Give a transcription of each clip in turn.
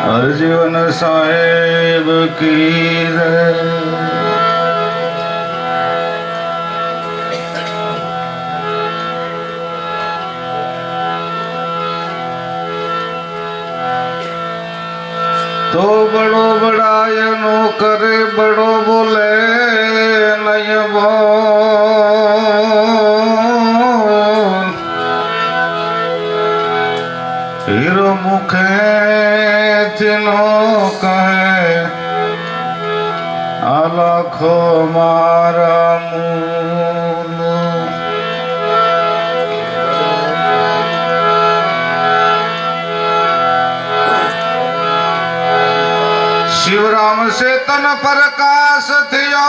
अर्जुन साहेब की तो बड़ो बड़ाय नो करे बड़ो बोले नहीं बोल हीरो मुखे तिनो कहे आलाखो मारा मूल शिवराम से तन प्रकाश थियो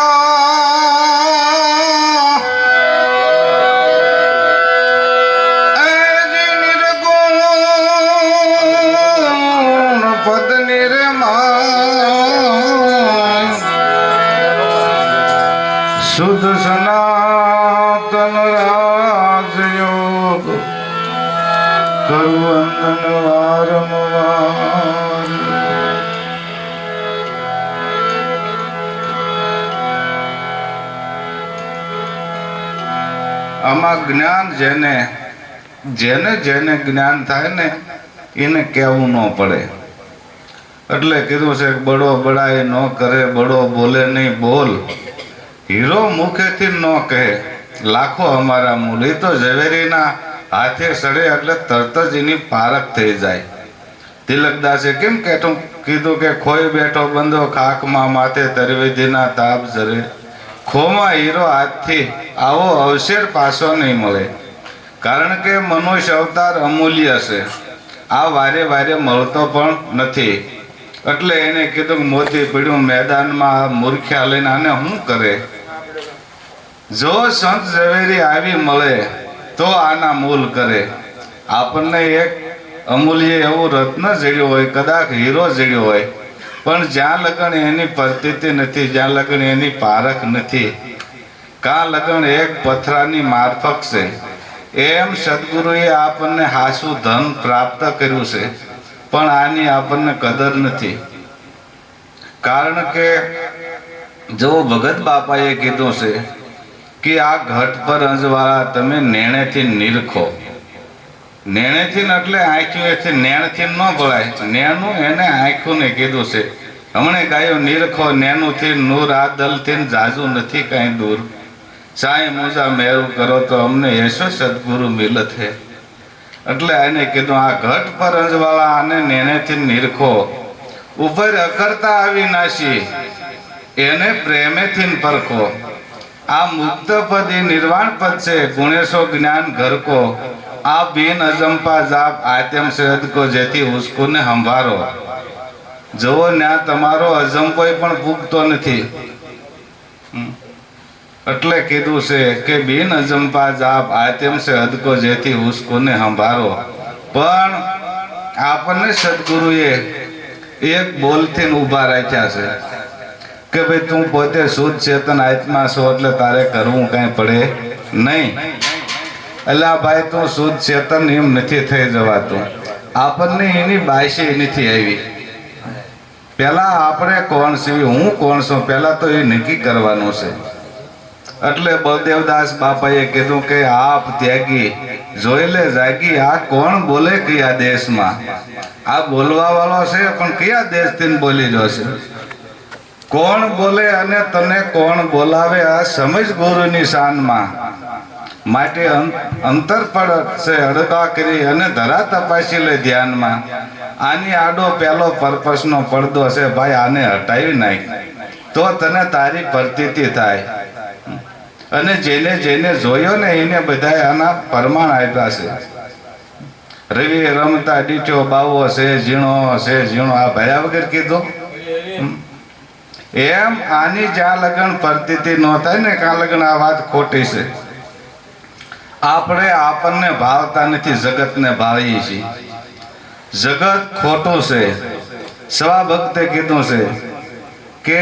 पद निर्माण शुद्ध सनातन राजयोग करुवंदन वारंवार आमा ज्ञान जेने जेने जेने ज्ञान थाय ने એને કહેવું ન પડે એટલે કીધું છે બડો બડાય ન કરે બડો બોલે નહીં બોલ હીરો મુખેથી ન કહે લાખો અમારા મૂલ એ તો ઝવેરીના હાથે સડે એટલે તરત જ એની પારખ થઈ જાય તિલકદાસે કેમ કીધું કે ખોઈ બેઠો બંધો ખાકમાં માથે તરવેદીના તાપ ઝરે ખોમાં હીરો હાથથી આવો અવસર પાછો નહીં મળે કારણ કે મનુષ્ય અવતાર અમૂલ્ય છે આ વારે વારે મળતો પણ નથી એટલે એને કીધું કે મોતી પીડ્યું મેદાનમાં મૂર્ખ્યા લઈને આને શું કરે જો સંત ઝવેરી આવી મળે તો આના મૂલ કરે આપણને એક અમૂલ્ય એવું રત્ન જડ્યું હોય કદાચ હીરો જડ્યો હોય પણ જ્યાં લગન એની પ્રતીતિ નથી જ્યાં લગન એની પારખ નથી કાં લગન એક પથરાની મારફક છે એમ સદગુરુએ આપણને હાસુ ધન પ્રાપ્ત કર્યું છે પણ આની આપણને કદર નથી કારણ કે જો ભગત બાપાએ કીધું છે કે આ ઘટ પર અંજવાળા તમે નેણેથી નિરખો નેણેથી એટલે આંખ્યુંથી નેણથી ન ભળાય નેણું એને આંખ્યુંને કીધું છે હમણે ગાયો નિરખો નેણુંથી નૂર આ દલથી જાજુ નથી કાંઈ દૂર સાંઈ મુજા મેરું કરો તો અમને યશો સદગુરુ મિલત હે એટલે એને કીધું આ ઘટ પર અંજવાળા આને નેણેથી નિરખો ઉપર અકર્તા અવિનાશી એને પ્રેમેથી પરખો આ મુક્ત પદ એ નિર્વાણ પદ છે ગુણેશો જ્ઞાન ઘરકો આ બિન અજંપા જાપ આત્યમ સદ કો જેથી ઉસકોને સંભારો જુઓ ન્યા તમારો અજંપોય પણ પૂગતો નથી એટલે કીધું છે કે બિન અજંપા જાપ આત્યમ સે હદકો જેથી ઉસકોને સંભારો પણ આપણને સદગુરુએ એક બોલથી ઊભા રાખ્યા છે કે ભાઈ તું પોતે શુદ્ધ ચેતન આત્મા છો એટલે તારે કરવું કાંઈ પડે નહીં એટલે ભાઈ તું શુદ્ધ ચેતન એમ નથી થઈ જવાતું આપણને એની બાયસી નથી આવી પહેલા આપણે કોણ છીએ હું કોણ છું પહેલા તો એ નક્કી કરવાનું છે એટલે બળદેવદાસ બાપાએ કીધું કે આપ ત્યાગી જોઈ લે જાગી આ કોણ બોલે કયા દેશમાં આ બોલવા વાળો છે પણ કયા દેશથી બોલી રહ્યો છે કોણ બોલે અને તને કોણ બોલાવે આ સમજ ગુરુની શાનમાં માટે અંતર પડ છે અડકા કરી અને ધરા તપાસી લે ધ્યાનમાં આની આડો પહેલો પર્પસનો પડદો છે ભાઈ આને હટાવી નાખ તો તને તારી પ્રતીતિ થાય અને જેને જેને જોયો ને એને બધા આના પ્રમાણ આપ્યા છે રવિ રમતા ડીઠો બાવો છે ઝીણો આ ભયા વગર કીધું એમ આની જ્યાં લગન પ્રતીતિ ન થાય ને કાં લગન આ વાત ખોટી છે આપણે આપણને ભાવતા નથી જગતને ભાવીએ છીએ જગત ખોટું છે સવા ભક્તે કીધું છે કે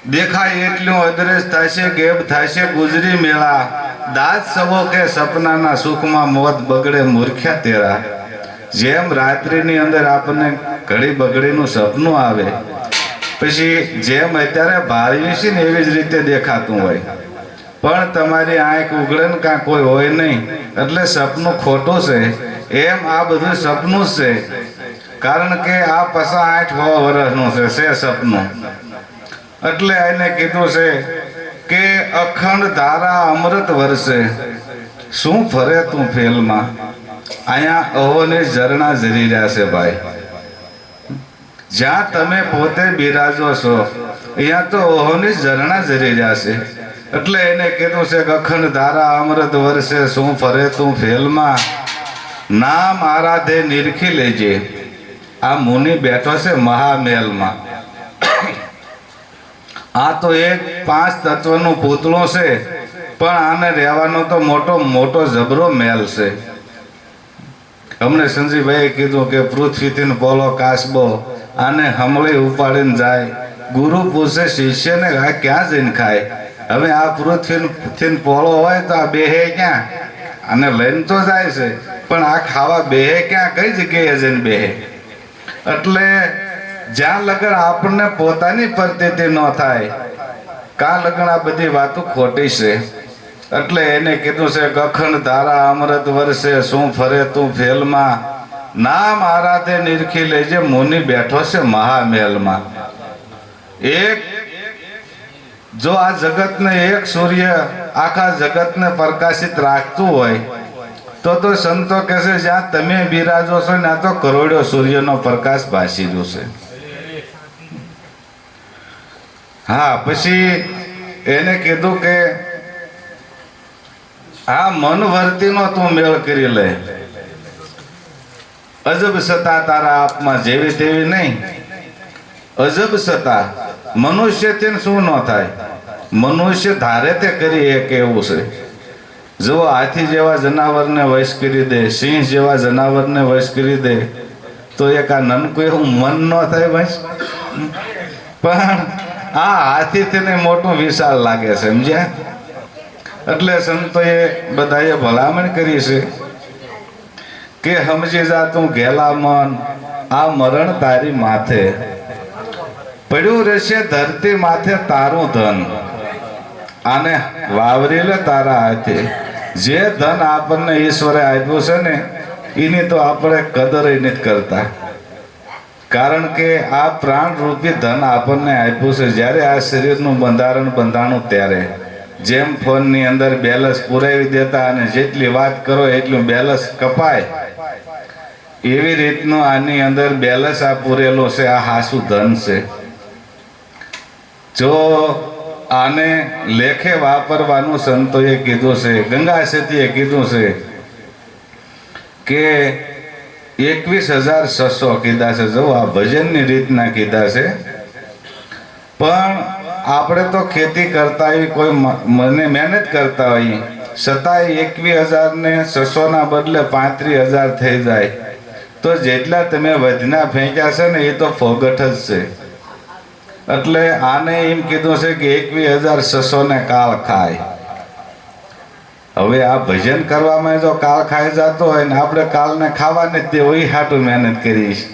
દેખાય એટલું અદ્રેશ થશે ગેબ થશે ગુજરી મેળા દાસ સવો કે સપનાના સુખમાં મોત બગડે મૂર્ખ્યા તેરા. જેમ રાત્રિની અંદર આપણને ઘડી બગડીનું સપનું આવે, પછી જેમ અત્યારે ભાળવી છે ને એવી જ રીતે દેખાતું હોય, પણ તમારી આંખ ઉઘડે ને કાં કોઈ હોય નહીં એટલે સપનું ખોટું છે. એમ આ બધું સપનું જ છે, કારણ કે આ પસા 8 વર્ષનું છે સપનું. એટલે એને કીધું છે કે અખંડ ધારા અમૃત વરસે, શું ફરે તું ફેલમાં. અહીંયા અહોને ઝરણા ઝરી રહ્યા છે ભાઈ. જ્યાં તમે પોતે બિરાજો છો અહીંયા તો અહોની ઝરણા ઝરી રહ્યા છે. એટલે એને કીધું છે કે અખંડ ધારા અમૃત વરસે, શું ફરે તું ફેલમાં. નામ આરાધે નિરખી લેજે. આ મુનિ બેઠો છે મહામહેલમાં. આ તો એક 5 તત્વનું પૂતળું છે, પણ આને રહેવાનો તો મોટો મોટો જબરો મહેલ છે. અમને સંજીભાઈએ કીધું કે પૃથ્વીથી પોલો કાસબો આને હમળી ઉપાડીને જાય. ગુરુ પૂછે શિષ્યને આ ક્યાં જઈને ખાય. હવે આ પૃથ્વીથી પોલો હોય તો આ બેહે ક્યાં? આને લઈને તો જાય છે, પણ આ ખાવા બેહે ક્યાં? કઈ જગ્યાએ જઈને બેહે? એટલે જ્યાં લગન આપણને પોતાની પ્રતીતિ ન થાય કાં લગન આ બધી વાતો ખોટી છે. એટલે એને કીધું છે કે અખંડ ધારા અમૃત વર્ષે, શું ફરે તું ફેલમાં. નામ આરાધે નિરખી લેજે. મુનિ બેઠો છે મહામહેલમાં. એક જો આ જગતને એક સૂર્ય આખા જગતને પ્રકાશિત રાખતું હોય તો સંતો કહે છે જ્યાં તમે બિરાજો છો ને તો કરોડો સૂર્યનો પ્રકાશ ભાસી જશે. હા, પછી એને કીધું કે આ મન વર્તીનો તું મેળ કરી લે. અજબ સતા તારા આપમાં જેવી તેવી નહીં. અજબ સતા મનુષ્યથી શું ન થાય. મનુષ્ય ધારે તે કરી એક એવું છે. જો હાથી જેવા જનાવરને વશ કરી દે, સિંહ જેવા જનાવરને વશ કરી દે તો એક આ નનકું એવું મન ન થાય ભાઈ. પણ આ હાથીથી મોટું વિશાળ લાગે છે, સમજ્યા. એટલે સંતોએ બધાએ ભલામણ કરી છે કે સમજી જા તું ઘેલા મન, આ મરણ તારી માથે પડ્યું રહેશે. ધરતી માથે તારું ધન, આને વાવરી લે તારા હાથે. જે ધન આપણને ઈશ્વરે આપ્યું છે ને એની તો આપણે કદર નથી કરતા, કારણ કે આ પ્રાણ રૂપી ધન આપણને આપ્યું છે. જ્યારે આ શરીરનું બંધાણું ત્યારે જેમ ફોનની અંદર બેલેન્સ પુરાવી દેતા અને જેટલી વાત કરો એટલું બેલેન્સ કપાય, એવી રીતનું આની અંદર બેલેન્સ આ પૂરેલો છે. આ હાસું ધન છે. જો આને લેખે વાપરવાનું સંતોએ કીધું છે. ગંગા સતીએ કીધું છે કે 21,600 કીધા છે. જો આ ભજનની રીતના કીધા છે. પણ આપણે તો ખેતી કરતા હોય, કોઈ મહેનત કરતા હોઈએ, છતાંય 21,600 ના બદલે 35,000 થઈ જાય તો જેટલા તમે વધના ફેંક્યા છે ને એ તો ફોગટ જ છે. એટલે આને એમ કીધું છે કે 21,600 ને કાળ ખાય. હવે આ ભજન કરવામાં જો કાળ ખાઈ જતો હોય ને આપણે કાળને ખાવાને તે હોય હાટું મહેનત કરીશ.